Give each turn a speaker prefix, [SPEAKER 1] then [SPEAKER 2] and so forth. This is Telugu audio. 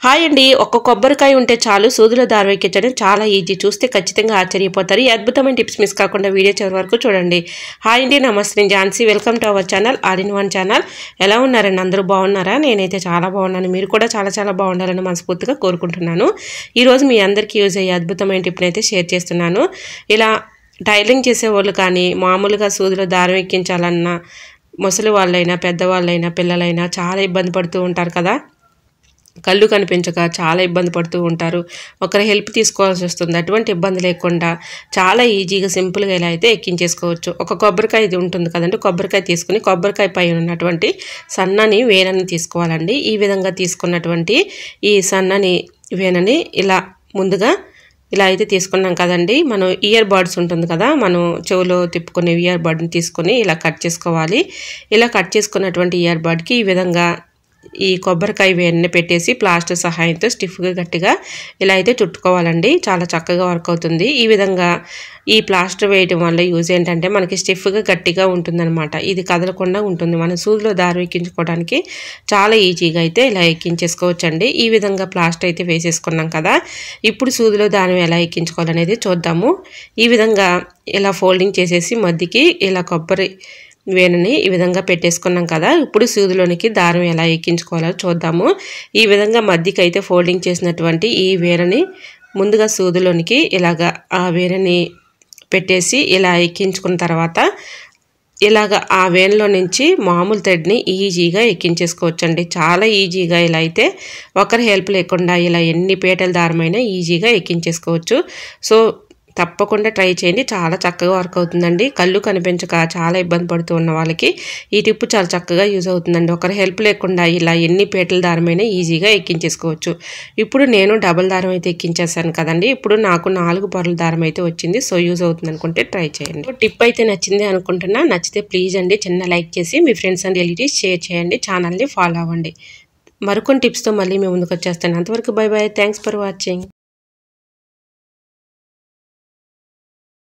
[SPEAKER 1] హాయ్ అండి. ఒక్క కొబ్బరికాయ ఉంటే చాలు సూదులో దారం ఎక్కించడం చాలా ఈజీ. చూస్తే ఖచ్చితంగా ఆశ్చర్యపోతారు. ఈ అద్భుతమైన టిప్స్ మిస్ కాకుండా వీడియో చివరి వరకు చూడండి. హాయ్ అండి, నమస్తే. నేను Jhansi. Welcome to our channel all in one channel. ఎలా ఉన్నారండి? అందరూ బాగున్నారా? నేనైతే చాలా బాగున్నాను. మీరు కూడా చాలా చాలా బాగుండాలని మనస్ఫూర్తిగా కోరుకుంటున్నాను. ఈరోజు మీ అందరికీ యూజ్ అయ్యే అద్భుతమైన టిప్ని అయితే షేర్ చేస్తున్నాను. ఇలా టైలరింగ్ చేసేవాళ్ళు కానీ మామూలుగా సూదిలో దారం ఎక్కించాలన్నా ముసలి వాళ్ళైనా పెద్దవాళ్ళైనా పిల్లలైనా చాలా ఇబ్బంది పడుతూ ఉంటారు కదా. కళ్ళు కనిపించక చాలా ఇబ్బంది పడుతూ ఉంటారు. ఒకరి హెల్ప్ తీసుకోవాల్సి వస్తుంది. అటువంటి ఇబ్బంది లేకుండా చాలా ఈజీగా సింపుల్గా ఇలా అయితే ఎక్కించేసుకోవచ్చు. ఒక కొబ్బరికాయ ఇది ఉంటుంది కదండి, కొబ్బరికాయ తీసుకుని కొబ్బరికాయ పైన ఉన్నటువంటి సన్నని వేనని తీసుకోవాలండి. ఈ విధంగా తీసుకున్నటువంటి ఈ సన్నని వేనని ఇలా ముందుగా ఇలా అయితే తీసుకున్నాం కదండి. మనం ఇయర్ బడ్స్ ఉంటుంది కదా, మనం చెవులో తిప్పుకునే ఇయర్ బడ్ని తీసుకొని ఇలా కట్ చేసుకోవాలి. ఇలా కట్ చేసుకున్నటువంటి ఇయర్ బడ్కి ఈ విధంగా ఈ కొబ్బరికాయ వేడిని పెట్టేసి ప్లాస్టర్ సహాయంతో స్టిఫ్గా గట్టిగా ఇలా అయితే చుట్టుకోవాలండి. చాలా చక్కగా వర్క్ అవుతుంది. ఈ విధంగా ఈ ప్లాస్టర్ వేయడం వల్ల యూజ్ ఏంటంటే మనకి స్టిఫ్గా గట్టిగా ఉంటుందన్నమాట. ఇది కదలకుండా ఉంటుంది. మనం సూదిలో దారం ఎక్కించుకోవడానికి చాలా ఈజీగా అయితే ఇలా ఎక్కించేసుకోవచ్చండి. ఈ విధంగా ప్లాస్టర్ అయితే వేసేసుకున్నాం కదా. ఇప్పుడు సూదిలో దారం ఎలా ఎక్కించుకోవాలనేది చూద్దాము. ఈ విధంగా ఇలా ఫోల్డింగ్ చేసేసి మధ్యకి ఇలా కొబ్బరి వేణుని ఈ విధంగా పెట్టేసుకున్నాం కదా. ఇప్పుడు సూదిలోనికి దారం ఎలా ఎక్కించుకోవాలో చూద్దాము. ఈ విధంగా మధ్యకి అయితే ఫోల్డింగ్ చేసినటువంటి ఈ వేణుని ముందుగా సూదిలోనికి ఇలాగా ఆ వేణుని పెట్టేసి ఇలా ఎక్కించుకున్న తర్వాత ఇలాగ ఆ వేణులో నుంచి మామూలు థ్రెడ్ని ఈజీగా ఎక్కించేసుకోవచ్చండి. చాలా ఈజీగా ఇలా అయితే ఒకరి హెల్ప్ లేకుండా ఇలా ఎన్ని పీటల దారమైనా ఈజీగా ఎక్కించేసుకోవచ్చు. సో తప్పకుండా ట్రై చేయండి. చాలా చక్కగా వర్క్ అవుతుందండి. కళ్ళు కనిపించక చాలా ఇబ్బంది పడుతూ ఉన్న వాళ్ళకి ఈ టిప్ చాలా చక్కగా యూజ్ అవుతుందండి. ఒకరి హెల్ప్ లేకుండా ఇలా ఎన్ని పీటల దారమైనా ఈజీగా ఎక్కించేసుకోవచ్చు. ఇప్పుడు నేను డబుల్ దారం అయితే ఎక్కించేసాను కదండి. ఇప్పుడు నాకు 4 పొరల దారం అయితే వచ్చింది. సో యూజ్ అవుతుంది అనుకుంటే ట్రై చేయండి. టిప్ అయితే నచ్చింది అనుకుంటున్నా. నచ్చితే ప్లీజ్ అండి చిన్న లైక్ చేసి మీ ఫ్రెండ్స్ అండ్ రిలేటివ్స్ షేర్ చేయండి. ఛానల్ని ఫాలో అవ్వండి. మరికొన్ని టిప్స్తో మళ్ళీ మేము ముందుకు వచ్చేస్తాను. అంతవరకు by by. Thanks for watching.